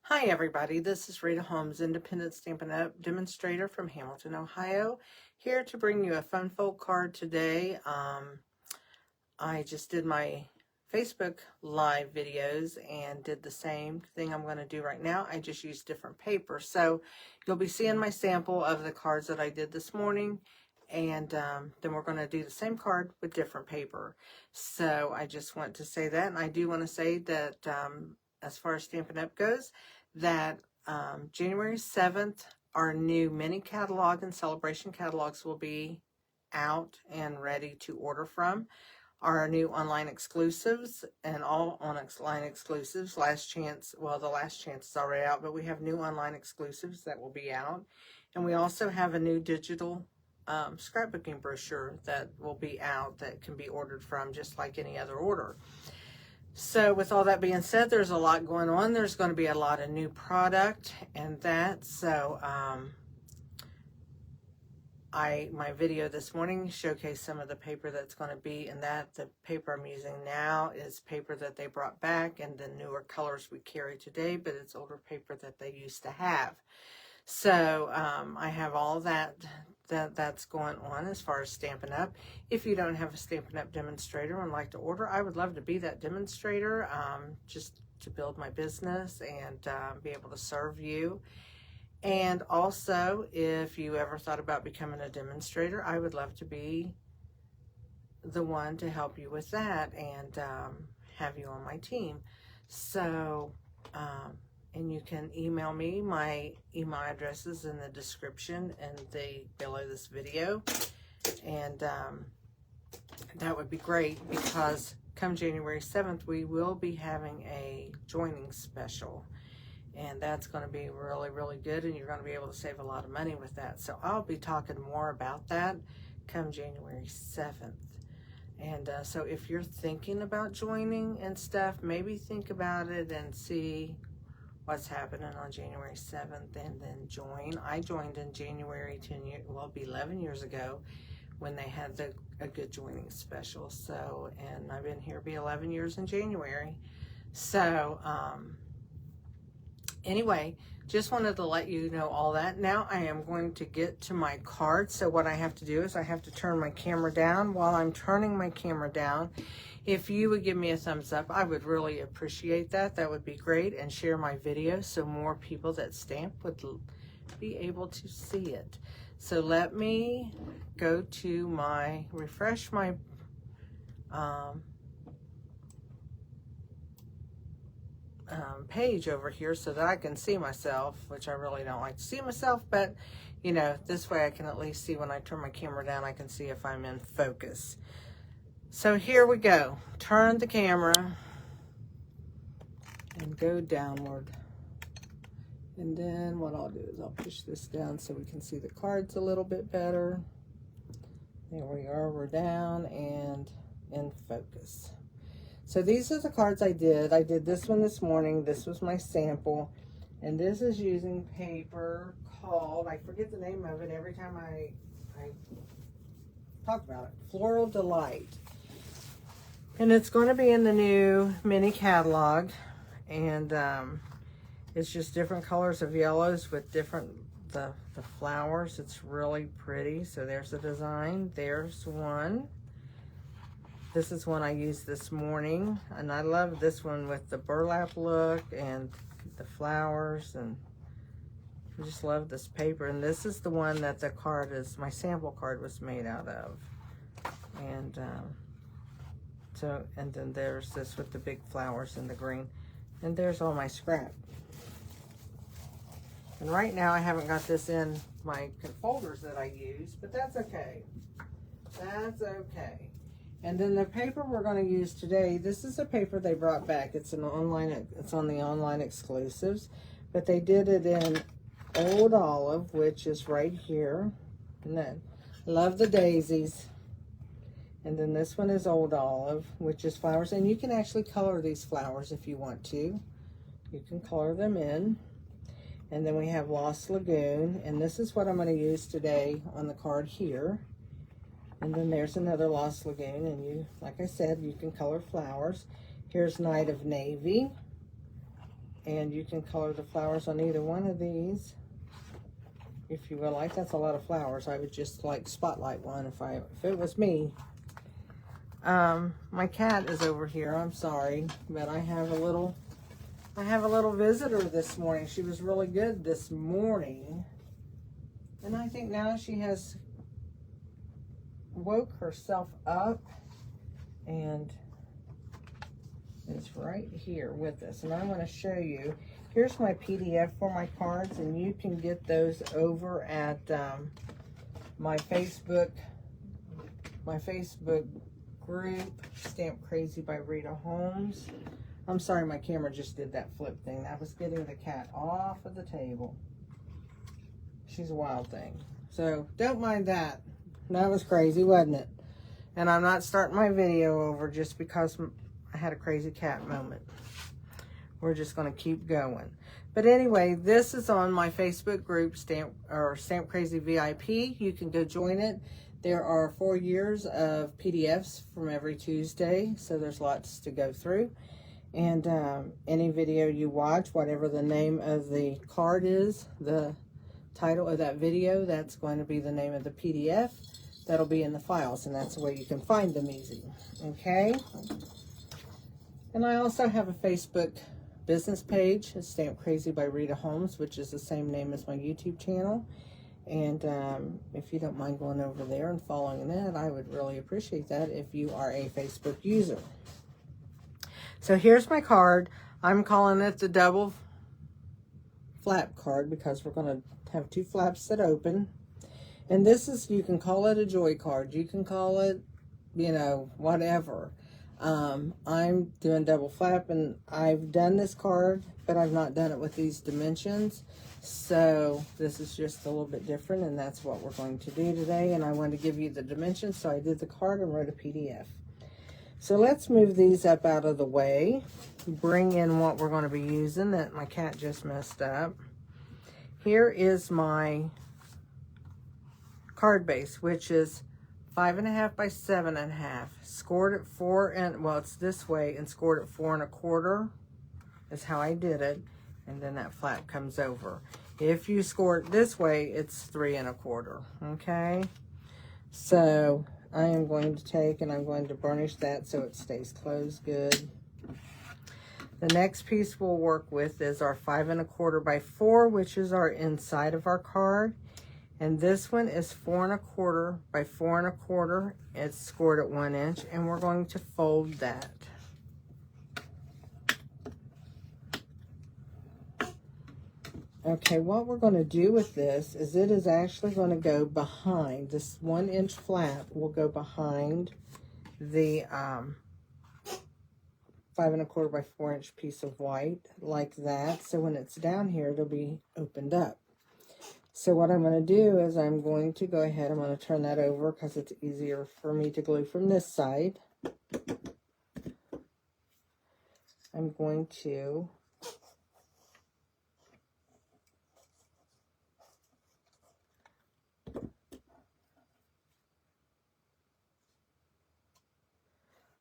Hi everybody, this is Rita Holmes, independent Stampin' Up demonstrator from Hamilton, Ohio, here to bring you a fun fold card today. I just did my Facebook live videos and did the same thing I'm going to do right now. I just used different paper. So you'll be seeing my sample of the cards that I did this morning, and then we're going to do the same card with different paper. So I just want to say that, and I do want to say that as far as Stampin' Up goes, that January 7th, our new mini catalog and celebration catalogs will be out and ready to order from. Our new online exclusives and all online exclusives, last chance, well, the last chance is already out, but we have new online exclusives that will be out. And we also have a new digital scrapbooking brochure that will be out that can be ordered from just like any other order. So with all that being said, there's a lot going on. There's going to be a lot of new product and that. So my video this morning showcased some of the paper that's going to be in that. The paper I'm using now is paper that they brought back and the newer colors we carry today, but it's older paper that they used to have. So I have all that's going on as far as Stampin' Up. If you don't have a Stampin' Up demonstrator and like to order, I would love to be that demonstrator, just to build my business and be able to serve you. And also, if you ever thought about becoming a demonstrator, I would love to be the one to help you with that and have you on my team. So, and you can email me. My email address is in the description and below this video. And that would be great because come January 7th, we will be having a joining special. And that's going to be really, really good. And you're going to be able to save a lot of money with that. So I'll be talking more about that come January 7th. And so if you're thinking about joining and stuff, maybe think about it and see what's happening on January 7th and then join. I joined in January 11 years ago when they had a good joining special. So, and I've been here, be 11 years in January. So, anyway, just wanted to let you know all that. Now I am going to get to my cards. So what I have to do is I have to turn my camera down. While I'm turning my camera down, if you would give me a thumbs up, I would really appreciate that. That would be great. And share my video so more people that stamp would be able to see it. So let me go to refresh my page over here so that I can see myself, which I really don't like to see myself, but you know, this way I can at least see when I turn my camera down, I can see if I'm in focus. So here we go. Turn the camera and go downward. And then what I'll do is I'll push this down so we can see the cards a little bit better. There we are, we're down and in focus. So these are the cards I did. I did this one this morning. This was my sample. And this is using paper called, I forget the name of it every time I talk about it, Floral Delight. And it's going to be in the new mini catalog. And it's just different colors of yellows with different, the flowers. It's really pretty. So there's the design. There's one. This is one I used this morning, and I love this one with the burlap look and the flowers, and I just love this paper. And this is the one that the card is, my sample card was made out of. And and then there's this with the big flowers and the green. And there's all my scrap. And right now I haven't got this in my folders that I use, but that's okay. That's okay. And then the paper we're going to use today, this is a paper they brought back. It's on the online exclusives, but they did it in Old Olive, which is right here. And then love the daisies. And then this one is Old Olive, which is flowers. And you can actually color these flowers if you want to. You can color them in. And then we have Lost Lagoon. And this is what I'm going to use today on the card here. And then there's another Lost Lagoon, and you, like I said, you can color flowers. Here's Night of Navy. And you can color the flowers on either one of these if you would like. That's a lot of flowers. I would just like spotlight one if it was me. My cat is over here. I'm sorry, but I have a little visitor this morning. She was really good this morning, and I think now she has woke herself up and is right here with us. And I want to show you. Here's my PDF for my cards, and you can get those over at my Facebook group, Stamp Crazy by Rita Holmes. I'm sorry, my camera just did that flip thing. I was getting the cat off of the table. She's a wild thing. So don't mind that. That was crazy, wasn't it? And I'm not starting my video over just because I had a crazy cat moment. We're just going to keep going. But anyway, this is on my Facebook group, Stamp Crazy VIP. You can go join it. There are 4 years of PDFs from every Tuesday, so there's lots to go through. And any video you watch, whatever the name of the card is, the title of that video, that's going to be the name of the PDF. That'll be in the files, and that's the way you can find them easy. Okay? And I also have a Facebook business page, it's Stamp Crazy by Rita Holmes, which is the same name as my YouTube channel. And if you don't mind going over there and following that, I would really appreciate that if you are a Facebook user. So here's my card. I'm calling it the double flap card because we're going to have 2 flaps that open. And this is, you can call it a joy card. You can call it, you know, whatever. I'm doing double flap, and I've done this card, but I've not done it with these dimensions. So this is just a little bit different, and that's what we're going to do today. And I wanted to give you the dimensions, so I did the card and wrote a PDF. So let's move these up out of the way. Bring in what we're going to be using that my cat just messed up. Here is my card base, which is 5.5 by 7.5. Scored at 4 and, well, it's this way, and scored at 4 1/4 is how I did it. And then that flap comes over. If you score it this way, it's 3 1/4. Okay. So I am going to take and I'm going to burnish that so it stays closed good. The next piece we'll work with is our 5 1/4 by 4, which is our inside of our card. And this one is 4 1/4 by 4 1/4. It's scored at 1 inch, and we're going to fold that. Okay, what we're going to do with this is it is actually going to go behind. This 1 inch flap will go behind the 5 1/4 by 4 inch piece of white, like that. So when it's down here, it'll be opened up. So what I'm going to do is I'm going to go ahead, I'm going to turn that over because it's easier for me to glue from this side. I'm going to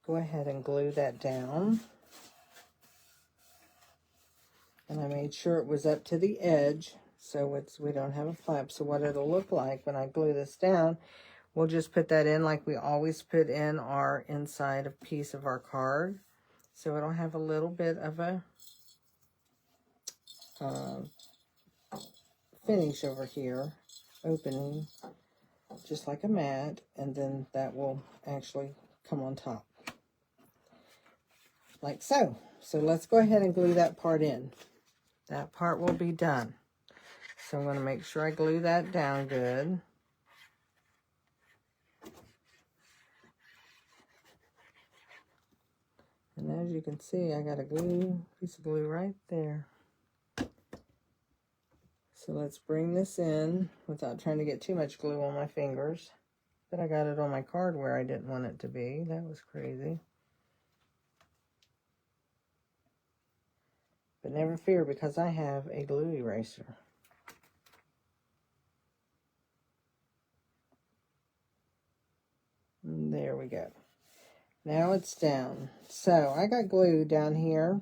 go ahead and glue that down. And I made sure it was up to the edge, so we don't have a flap. So what it'll look like when I glue this down, we'll just put that in like we always put in our inside of piece of our card. So it'll have a little bit of a finish over here, opening, just like a mat, and then that will actually come on top. Like so. So let's go ahead and glue that part in. That part will be done. So I'm going to make sure I glue that down good. And as you can see, I got a piece of glue right there. So let's bring this in without trying to get too much glue on my fingers. But I got it on my card where I didn't want it to be. That was crazy. But never fear, because I have a glue eraser. And there we go. Now it's down. So I got glue down here.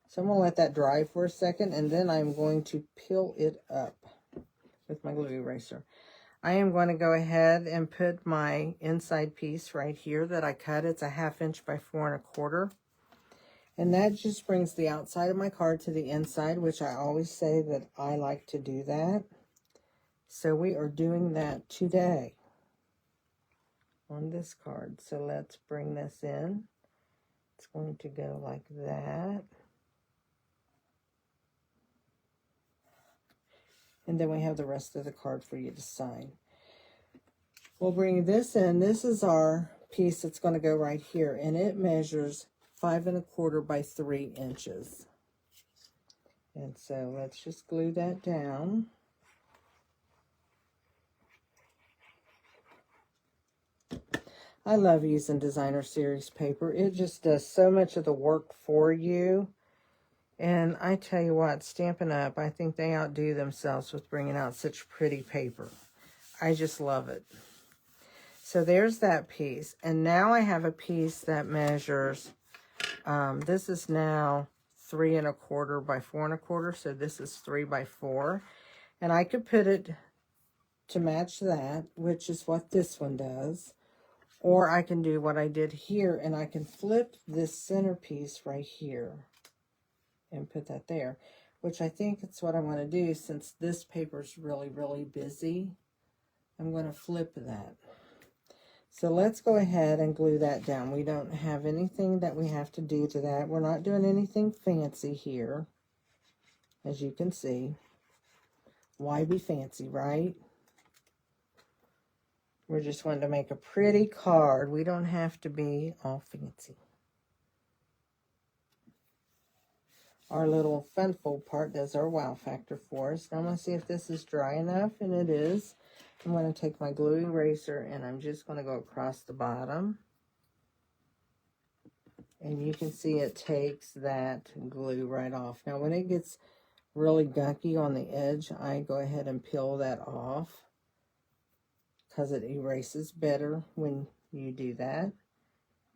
So I'm going to let that dry for a second, and then I'm going to peel it up with my glue eraser. I am going to go ahead and put my inside piece right here that I cut. It's a 1/2 inch by 4 1/4. And that just brings the outside of my card to the inside, which I always say that I like to do that. So we are doing that today on this card. So let's bring this in. It's going to go like that. And then we have the rest of the card for you to sign. We'll bring this in. This is our piece that's going to go right here, and it measures 5 1/4 by 3 inches. And so let's just glue that down. I love using designer series paper. It just does so much of the work for you. And I tell you what, Stampin' Up, I think they outdo themselves with bringing out such pretty paper. I just love it. So there's that piece. And now I have a piece that measures, this is now 3 1/4 by 4 1/4. So this is 3 by 4. And I could put it to match that, which is what this one does. Or I can do what I did here, and I can flip this centerpiece right here and put that there, which I think it's what I want to do since this paper's really, really busy. I'm going to flip that. So let's go ahead and glue that down. We don't have anything that we have to do to that. We're not doing anything fancy here, as you can see. Why be fancy, right? We're just wanting to make a pretty card. We don't have to be all fancy. Our little fun fold part does our wow factor for us. Now I'm going to see if this is dry enough, and it is. I'm going to take my glue eraser, and I'm just going to go across the bottom. And you can see it takes that glue right off. Now when it gets really gunky on the edge, I go ahead and peel that off, because it erases better when you do that.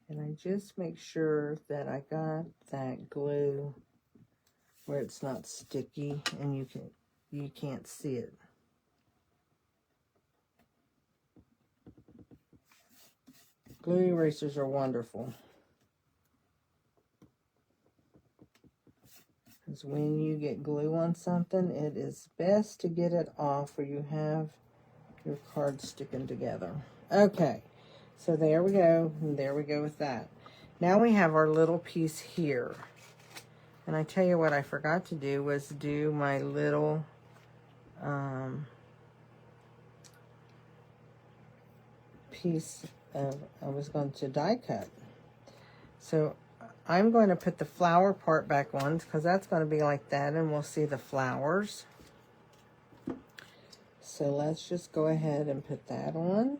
And I just make sure that I got that glue where it's not sticky and you can't see it. Glue erasers are wonderful, because when you get glue on something, it is best to get it off where you have your cards sticking together. Okay, so there we go, and there we go with that. Now we have our little piece here. And I tell you what I forgot to do was do my little piece of, I was going to die cut. So I'm going to put the flower part back on, because that's going to be like that, and we'll see the flowers. So let's just go ahead and put that on.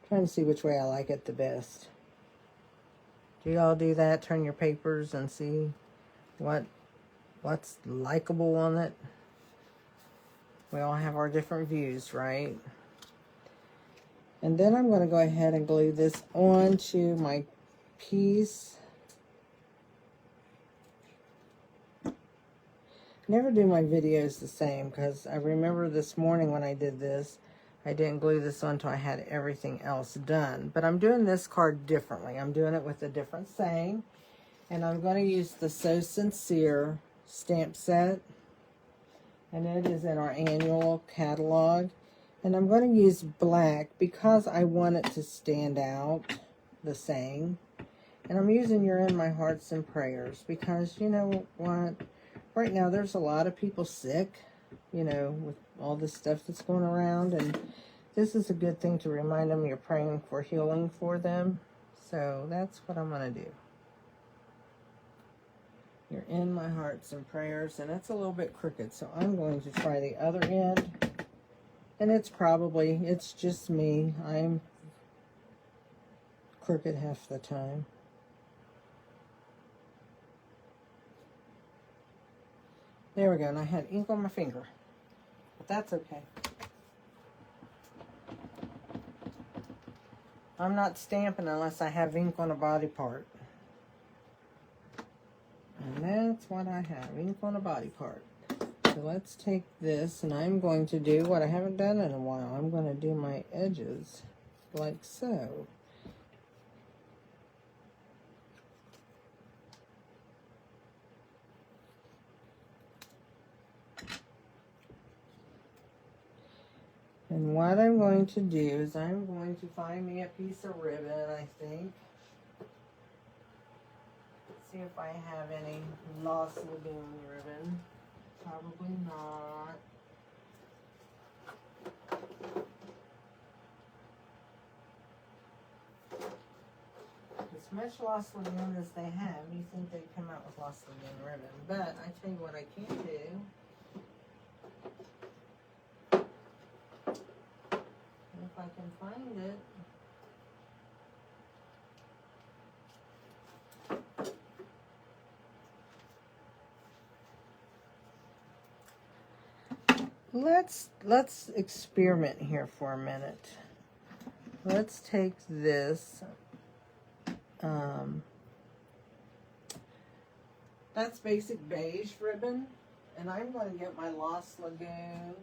Trying to see which way I like it the best. Do y'all do that? Turn your papers and see what's likable on it. We all have our different views, right? And then I'm going to go ahead and glue this onto my piece. Never do my videos the same, because I remember this morning when I did this, I didn't glue this on until I had everything else done. But I'm doing this card differently. I'm doing it with a different saying. And I'm going to use the So Sincere stamp set. And it is in our annual catalog. And I'm going to use black because I want it to stand out, the saying. And I'm using You're in My Hearts and Prayers because, you know what? Right now there's a lot of people sick, you know, with all this stuff that's going around, and this is a good thing to remind them you're praying for healing for them. So that's what I'm going to do. You're in my hearts and prayers, and it's a little bit crooked, so I'm going to try the other end. And it's just me. I'm crooked half the time. There we go, and I had ink on my finger. But that's okay. I'm not stamping unless I have ink on a body part. And that's what I have, ink on a body part. So let's take this, and I'm going to do what I haven't done in a while. I'm going to do my edges like so. And what I'm going to do is I'm going to find me a piece of ribbon, I think. See if I have any Lost Lagoon ribbon. Probably not. As much Lost Lagoon as they have, you think they'd come out with Lost Lagoon ribbon. But I tell you what I can do. If I can find it. Let's experiment here for a minute. Let's take this. That's basic beige ribbon, and I'm going to get my Lost Lagoon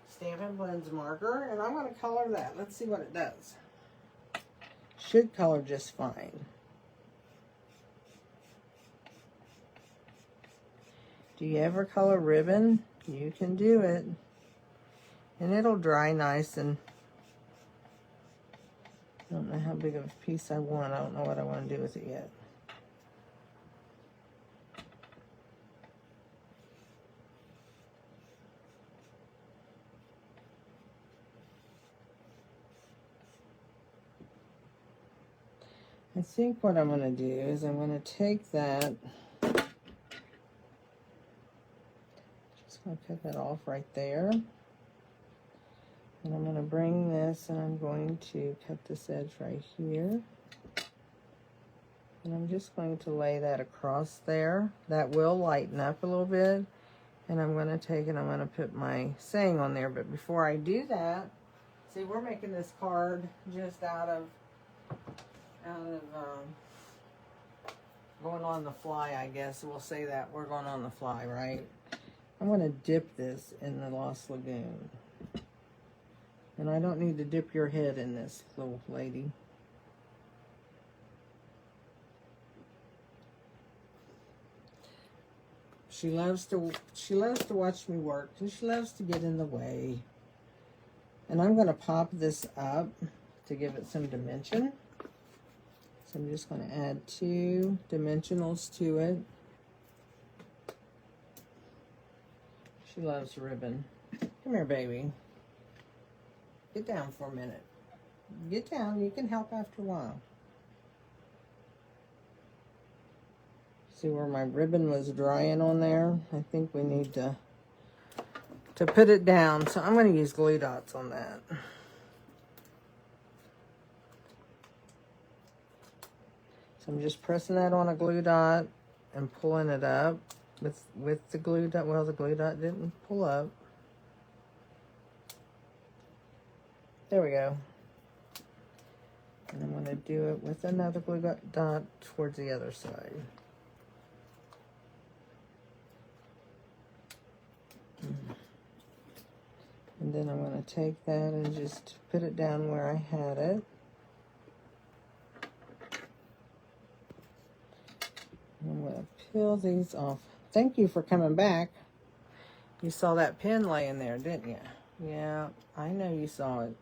Stampin' Blends marker, and I'm going to color that. Let's see what it does. Should color just fine. Do you ever color ribbon? You can do it. And it'll dry nice, and I don't know how big of a piece I want. I don't know what I want to do with it yet. I think what I'm going to do is I'm going to take that, just going to cut that off right there. And I'm going to bring this and I'm going to cut this edge right here. And I'm just going to lay that across there. That will lighten up a little bit. And I'm going to take and I'm going to put my saying on there. But before I do that, see, we're making this card just out of going on the fly, I guess. We'll say that we're going on the fly, right? I'm going to dip this in the Lost Lagoon. And I don't need to dip your head in this, little lady. She loves to watch me work, and she loves to get in the way. And I'm going to pop this up to give it some dimension. So I'm just going to add 2 dimensionals to it. She loves ribbon. Come here, baby. Get down for a minute. Get down. You can help after a while. See where my ribbon was drying on there? I think we need to put it down. So I'm going to use glue dots on that. So I'm just pressing that on a glue dot and pulling it up with the glue dot. Well, the glue dot didn't pull up. There we go. And I'm going to do it with another glue dot towards the other side. And then I'm going to take that and just put it down where I had it. I'm going to peel these off. Thank you for coming back. You saw that pin laying there, didn't you? Yeah, I know you saw it.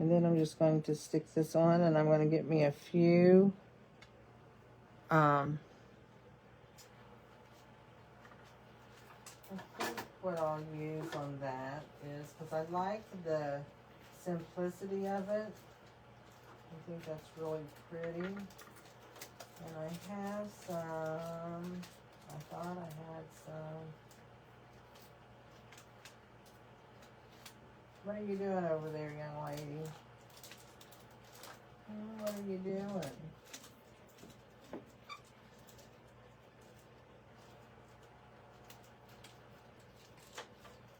And then I'm just going to stick this on, and I'm going to get me a few I think what I'll use on that is, because I like the simplicity of it. I think that's really pretty. And I have some, I thought I had some. What are you doing over there, young lady? What are you doing?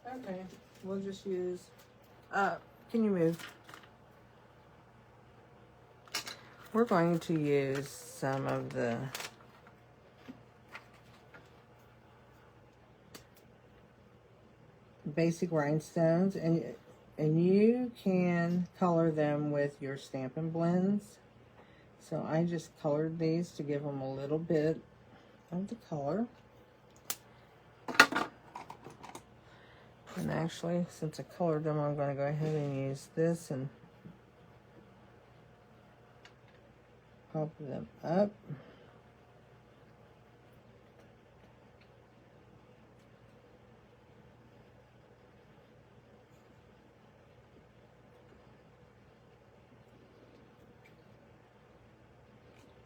Okay, we'll just use, can you move? We're going to use some of the basic rhinestones, and you can color them with your Stampin' Blends. So I just colored these to give them a little bit of the color. And actually, since I colored them, I'm going to go ahead and use this and pop them up.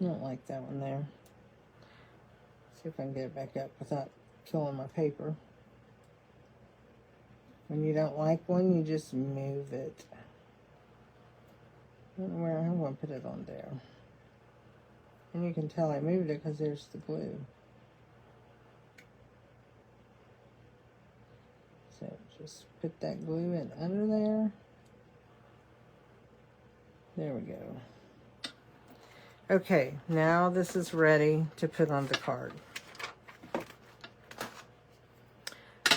I don't like that one there. See if I can get it back up without killing my paper. When you don't like one, you just move it. I don't know where I'm going to put it on there. And you can tell I moved it because there's the glue. So just put that glue in under there. There we go. Okay, now this is ready to put on the card.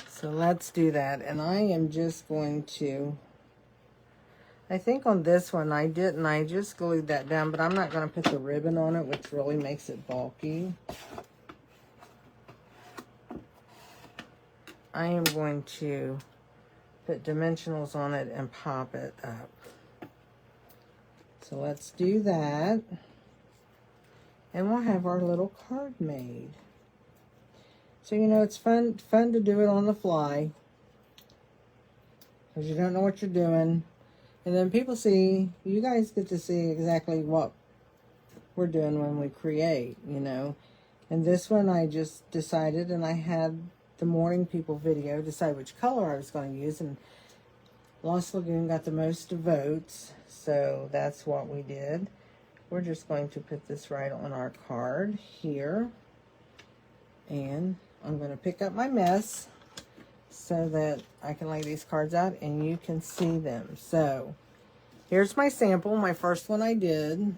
So let's do that. And I am just going to, I think on this one I didn't, I just glued that down, but I'm not going to put the ribbon on it, which really makes it bulky. I am going to put dimensionals on it and pop it up. So let's do that. And we'll have our little card made. So, you know, it's fun to do it on the fly, because you don't know what you're doing. And then people see, you guys get to see exactly what we're doing when we create, you know. And this one I just decided, and I had the Morning People video, decide which color I was going to use. And Lost Lagoon got the most votes, so that's what we did. We're just going to put this right on our card here. And I'm going to pick up my mess so that I can lay these cards out and you can see them. So here's my sample, my first one I did.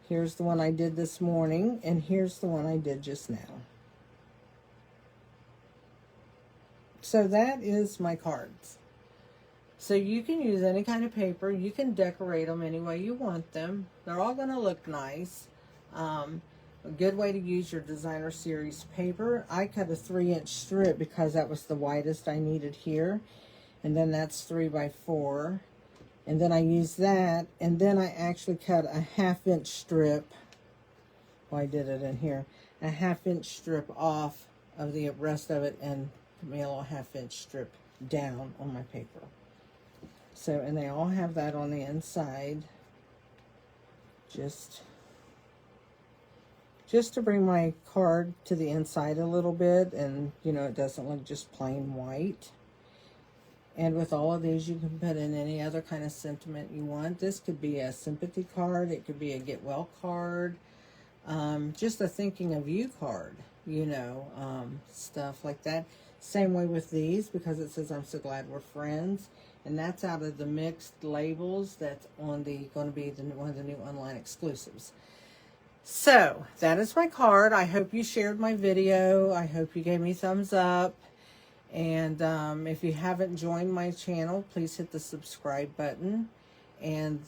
Here's the one I did this morning, and here's the one I did just now. So that is my cards. So you can use any kind of paper. You can decorate them any way you want them. They're all going to look nice. A good way to use your designer series paper. I cut a 3-inch strip because that was the widest I needed here. And then that's 3 by 4. And then I used that. And then I actually cut a 1/2-inch strip. Well, I did it in here. A 1/2-inch strip off of the rest of it and mail a 1/2-inch strip down on my paper. So, and they all have that on the inside. Just to bring my card to the inside a little bit, and you know, it doesn't look just plain white. And with all of these, you can put in any other kind of sentiment you want. This could be a sympathy card. It could be a get well card. Just a thinking of you card, you know, stuff like that. Same way with these, because it says I'm so glad we're friends. And that's out of the mixed labels. That's on the going to be one of the new online exclusives. So that is my card. I hope you shared my video. I hope you gave me thumbs up. And if you haven't joined my channel, please hit the subscribe button. And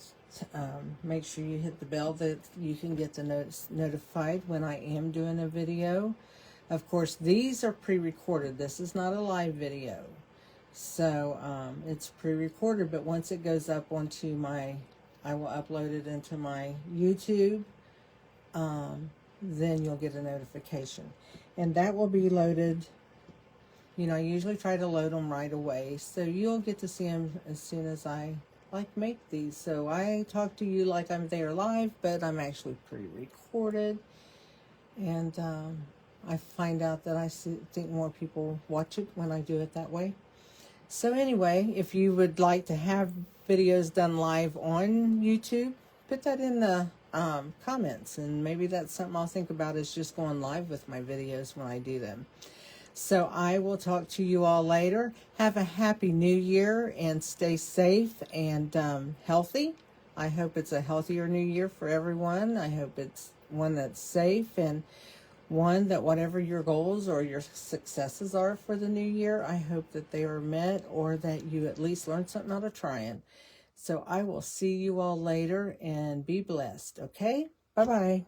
make sure you hit the bell that you can get the notified when I am doing a video. Of course, these are pre-recorded. This is not a live video. So it's pre-recorded, but once it goes up onto my, I will upload it into my YouTube, then you'll get a notification. And that will be loaded, you know, I usually try to load them right away. So you'll get to see them as soon as I make these. So I talk to you like I'm there live, but I'm actually pre-recorded. And I find out that I think more people watch it when I do it that way. So anyway, if you would like to have videos done live on YouTube, put that in the comments, and maybe that's something I'll think about, is just going live with my videos when I do them. So I will talk to you all later. Have a happy new year and stay safe and healthy. I hope it's a healthier new year for everyone. I hope it's one that's safe and one that whatever your goals or your successes are for the new year, I hope that they are met or that you at least learn something out of trying. So I will see you all later and be blessed, okay? Bye-bye.